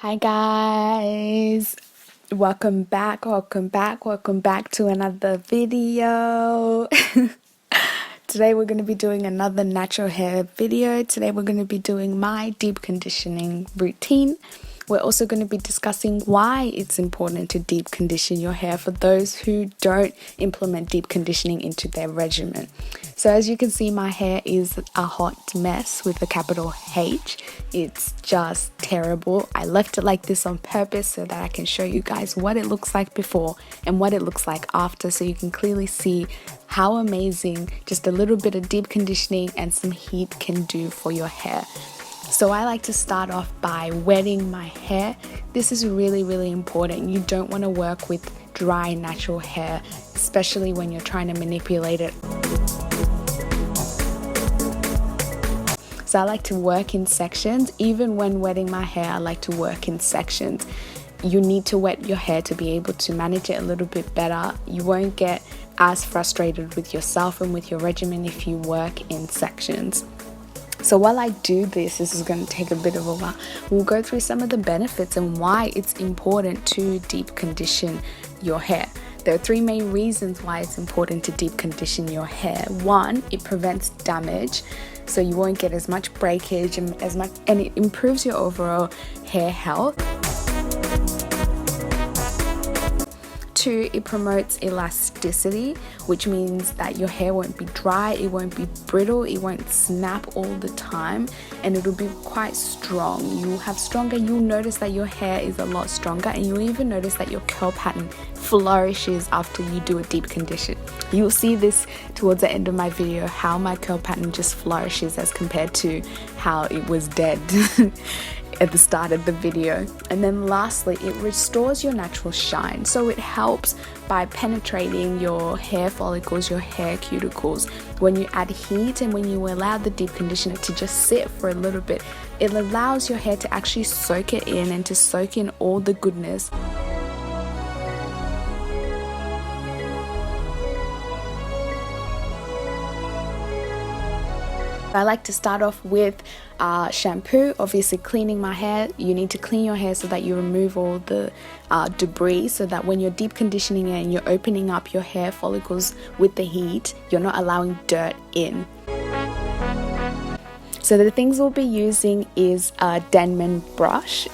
Hi guys, welcome back to another video. Today we're going to be doing another natural hair video. Today we're going to be doing my deep conditioning routine. We're also going to be discussing why it's important to deep condition your hair for those who don't implement deep conditioning into their regimen. So as you can see, my hair is a hot mess with a capital H. It's just terrible. I left it like this on purpose so that I can show you guys what it looks like before and what it looks like after, so you can clearly see how amazing just a little bit of deep conditioning and some heat can do for your hair. So I like to start off by wetting my hair. This is really important. You don't want to work with dry natural hair, especially when you're trying to manipulate it. So I like to work in sections. Even when wetting my hair, I like to work in sections. You need to wet your hair to be able to manage it a little bit better. You won't get as frustrated with yourself and with your regimen if you work in sections. So while I do this is going to take a bit of a while. We'll go through some of the benefits and why it's important to deep condition your hair. There are three main reasons why it's important to deep condition your hair. One, it prevents damage, so you won't get as much breakage and it improves your overall hair health. Two, it promotes elasticity, which means that your hair won't be dry, it won't be brittle, it won't snap all the time, and it'll be quite strong. You'll notice that your hair is a lot stronger, and you'll even notice that your curl pattern flourishes after you do a deep condition. You'll see this towards the end of my video, how my curl pattern just flourishes as compared to how it was dead at the start of the video. And then lastly, it restores your natural shine. So it helps by penetrating your hair follicles, your hair cuticles. When you add heat and when you allow the deep conditioner to just sit for a little bit, it allows your hair to actually soak it in and to soak in all the goodness. I like to start off with shampoo. Obviously, cleaning my hair. You need to clean your hair so that you remove all the debris, so that when you're deep conditioning it and you're opening up your hair follicles with the heat, you're not allowing dirt in. So the things we'll be using is a Denman brush.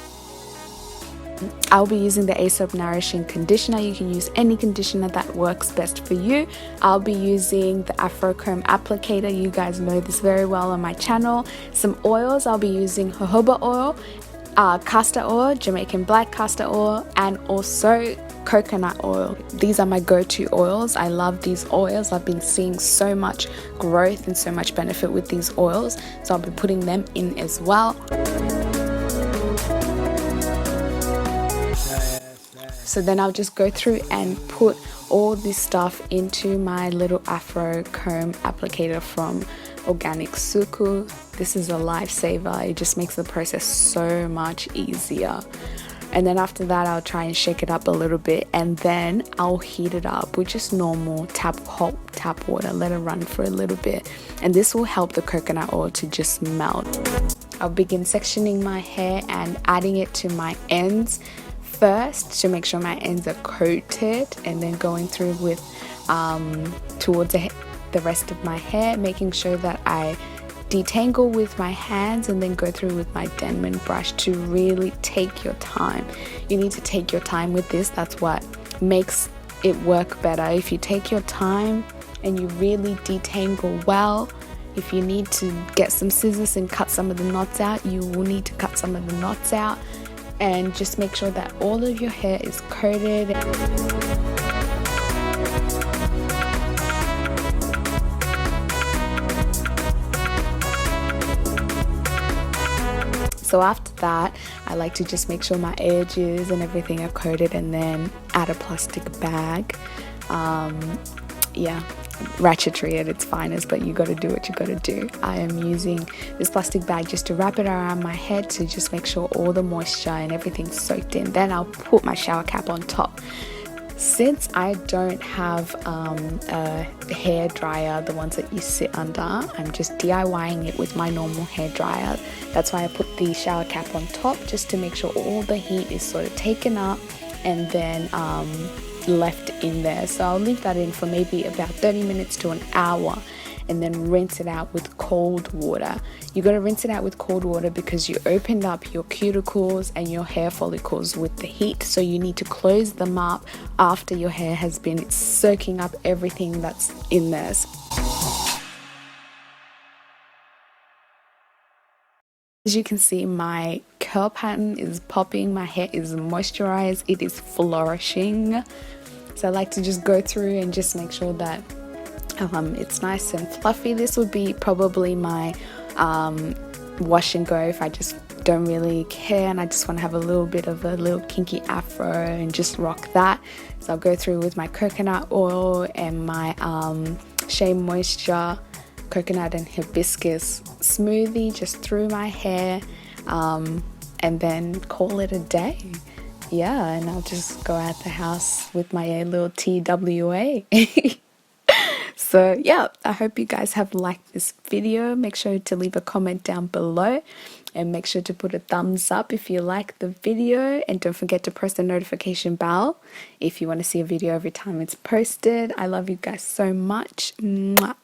I'll be using the Aesop Nourishing conditioner. You can use any conditioner that works best for you. I'll be using the Afro Comb applicator. You guys know this very well on my channel. Some oils. I'll be using jojoba oil, castor oil, Jamaican black castor oil, and also coconut oil. These are my go-to oils. I love these oils. I've been seeing so much growth and so much benefit with these oils, so I'll be putting them in as well. So then I'll just go through and put all this stuff into my little Afro Comb applicator from Organic SUKU. This is a lifesaver. It just makes the process so much easier. And then after that, I'll try and shake it up a little bit, and then I'll heat it up with just normal hot tap water. Let it run for a little bit, and this will help the coconut oil to just melt. I'll begin sectioning my hair and adding it to my ends first to make sure my ends are coated, and then going through with towards the rest of my hair, making sure that I detangle with my hands and then go through with my Denman brush to really take your time. You need to take your time with this. That's what makes it work better. If you take your time and you really detangle well, if you need to get some scissors and cut some of the knots out, you will need to cut some of the knots out. And just make sure that all of your hair is coated. So after that, I like to just make sure my edges and everything are coated, and then add a plastic bag. Ratchetry at its finest, but you got to do what you got to do. I am using this plastic bag just to wrap it around my head to just make sure all the moisture and everything's soaked in. Then I'll put my shower cap on top. Since I don't have a hair dryer, the ones that you sit under, I'm just DIYing it with my normal hair dryer. That's why I put the shower cap on top, just to make sure all the heat is sort of taken up and then left in there. So I'll leave that in for maybe about 30 minutes to an hour, and then rinse it out with cold water. You got to rinse it out with cold water because you opened up your cuticles and your hair follicles with the heat, so you need to close them up after your hair has been soaking up everything that's in there. As you can see, my curl pattern is popping, my hair is moisturized, it is flourishing. So I like to just go through and just make sure that it's nice and fluffy. This would be probably my wash and go if I just don't really care and I just want to have a little bit of a little kinky afro and just rock that. So I'll go through with my coconut oil and my Shea Moisture coconut and hibiscus smoothie just through my hair, and then call it a day. Yeah, and I'll just go out the house with my little TWA. So yeah, I hope you guys have liked this video. Make sure to leave a comment down below and make sure to put a thumbs up if you like the video, and don't forget to press the notification bell if you want to see a video every time it's posted. I love you guys so much. Mwah.